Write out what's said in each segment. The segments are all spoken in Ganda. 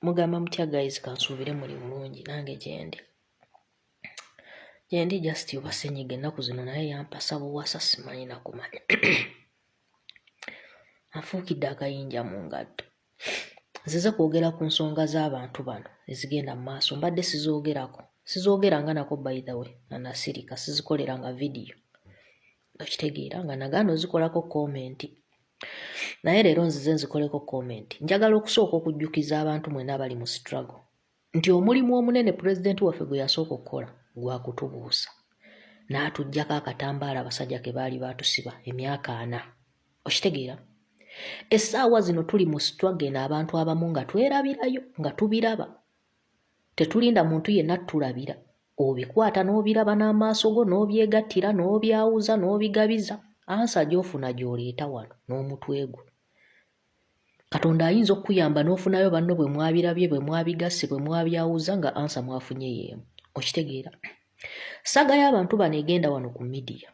mugamba mutya guys kansuubire muli bulungi nange gyendi just obasenyiga ennaku zino naye yampasa buwasa simanyi nakumanya afuukidde akayinja mu ngatto. Nzize kwogera ku nsonga z'abantu bano ezigenda mu maaso mbadde sizoogeranga nako by the way nanasirika sizikoleranga vidiyo okitegeera nga nagaano zikolako komenti naye leero nzize nzikoleko komenti. Njagala okusooka okujjukiza abantu mwena abali mu struggle nti omulimu omunene pulezidenti waffe gwe yasooka okukola gwa kutubuusa n'atuggyako akatambaala abasajja ke baali batusiba emyaka 4 okitegeera. Essaawa zino tuli mu struggle n'abantu abamu nga twerabirayo nga tubiraba tetulinda muntu yenna tulabira obikwata n'obiraba n'amaaso go n'obyegattira n'obyawuza n'obigabiza ansa gy'ofuna gy'oleeta wano n'omutwe gwo. Katonda ayinza okuyamba n'ofunayo banno bwe mwabirabye bwe mwabigase bwe mwabyawuza nga ansa mwafunye yeemu okitegeera. Saga y'abantu bano egenda wano ku midiya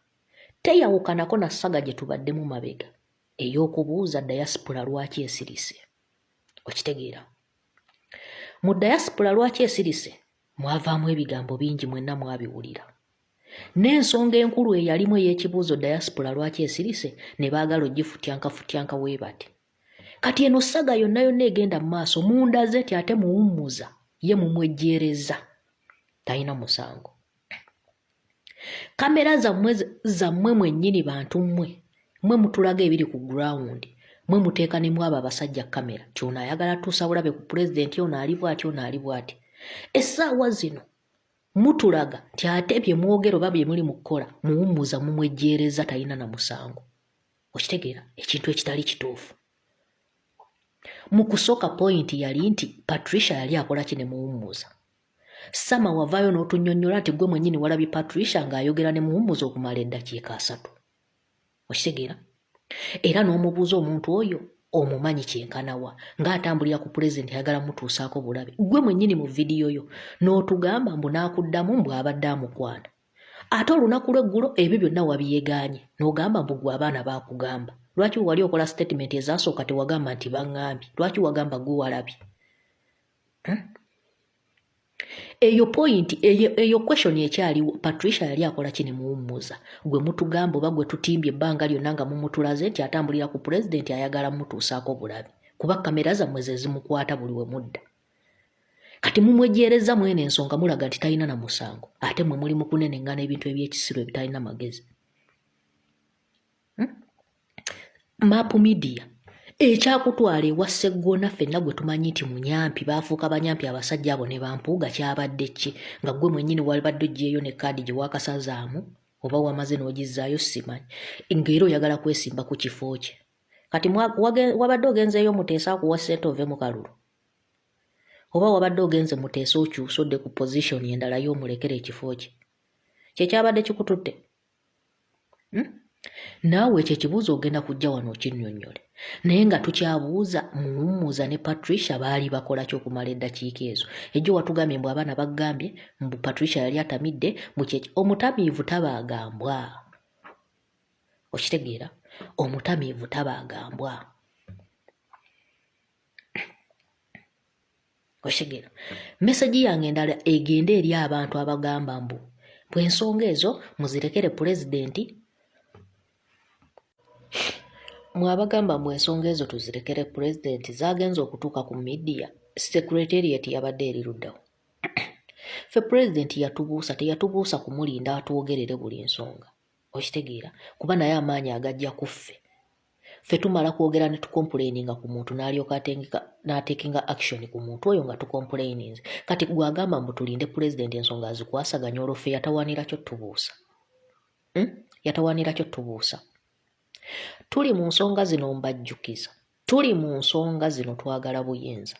teyawukanako na saga gye tubaddemu mabega ey'okubuuza diaspora lwaki esirise okitegeera. Mu diaspora lwaki esirise mwavaamu ebigambo bingi mwenna mwabiwulira n'ensonga enkulu eyalimu ey'ekibuuzo diaspora lwaki esirise ne baagala ogifutyanka weebati. Kati eno saga yonna egenda mu maaso munda ze ti ate muwummuza ye mumwejjeereza talina musango. Kamera zammwe mwennyini bantu mmwe mutulaga ebiri ku ground mwe muteeka ne mwaba abasajja kamera kyona ayagala tuusa bulabe ku pulezidenti ono ali bw'ati. Essaawa zino mutulaga nti ate bye mwogero oba bye muli mu kukola muwummuza mumwejjeereza talina na musango okitegeera ekintu ekitali kituufu. Mu kusooka point yali nti Patricia yali akola kine muwummuza. Sama wavaayo n'otunnyonnyola nti gwe mwennyini walabye Patricia ng'ayogera ne muwummuza okumala eddakiika 3 okitegeera. Era n'omubuuza omuntu oyo omumanyi kyenkanawa ng'atambulira ku pulezidenti ayagala mutuusaako bulabe gwe mwennyini mu vidiyo yo n'otugamba mbu naakuddamu mbu abadde amukwana ate olunaku lw'eggulo ebyo byonna wabyegaanye n'ogamba mbu gwe abaana baakugamba. Lwaki wali okola statement ezasooka tewagamba nti baŋŋambye lwaki wagamba gwe walabye? Eyo point eyo question ekyaliwo Patricia yali akola kine muwummuza gwe mutugamba oba gwe tutimbye ebbanga lyonna nga mumutulaze nti atambulira ku pulezidenti ayagala mutuusaako bulabe kuba kamera zammwe ze zimukwata buli we mudda. Kati mumwejjeereza mwene ensonga mulaga nti talina na musango ate mwe muli mu kunenengana ebintu eby'ekisiru ebitalina magezi. Mapu media ekyakutwala ewa Sseggona ffenna gwe tumanyi nti munyampi baafuuka banyampi abasajja abo ne bampuuga kyabadde ki nga gwe mwennyini walibadde oggyeyo ne kaadi gye waakasazaamu oba wamaze n'ogizzaayo simanyi ng'era oyagala kwesimba ku kifo kye. Kati wabadde ogenzeeyo Muteesa akuwa ssente ove mu kalulu oba wabadde ogenze Muteesa okyusa odde ku position endala y'omulekera ekifo kye kyekyabadde kikututte. Naawe ekyo ekibuuzo ogenda kujja wano okinnyonnyole naye nga tukyabuuza muwummuza ne Patricia baali bakola ky'okumala eddakiika ezo. Ejjo watugambye mbu abaana baggambye mbu Patricia yali atamidde mu omutamiivu tabaagambwa okitegeera. Omutamiivu tabaagambwa okitegeera. Message yange endala egende eri abantu abagamba mbu ensonga ezo muzirekere pulezidenti mwabagamba mbu ensonga ezo tuzirekere pulezidenti zagenza okutuuka ku midiya secretariat yabadde eri luddawo. Ffe pulezidenti yatubuusa teyatubuusa kumulinda atwogerere buli nsonga okitegeera kuba naye amaanyi agajja ku ffe. Ffe tumala kwogera ne tukomplaininga ku muntu n'alyoka n'atekinga action ku muntu oyo nga tukomplaininze. Kati gwagamba mbu tulinde pulezidenti ensonga azikwasaganya olwo ffe yatawaanira kyo tubuusa yatawaanira kyo tubuusa. Tuli mu nsonga zino mbajjukiza tuli mu nsonga zino twagala buyinza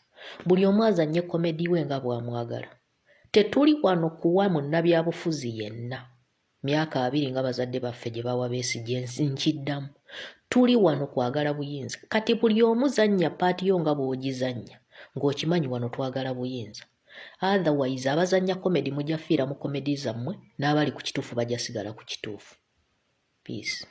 buli omu azannye komedi we nga bw'amwagala. Tetuli wano kuwa munnabyabufuzi yenna myaka 2 nga bazadde baffe gye bawa Besigye nkiddamu. Tuli wano kwagala buyinza kati buli omu zannya paati yo nga bw'ogizannya ng'okimanyi wano twagala buyinza. Otherwise abazannya komedi mujja fiira mu komedi zammwe n'abali ku kituufu bajja sigala ku kituufu. Peace.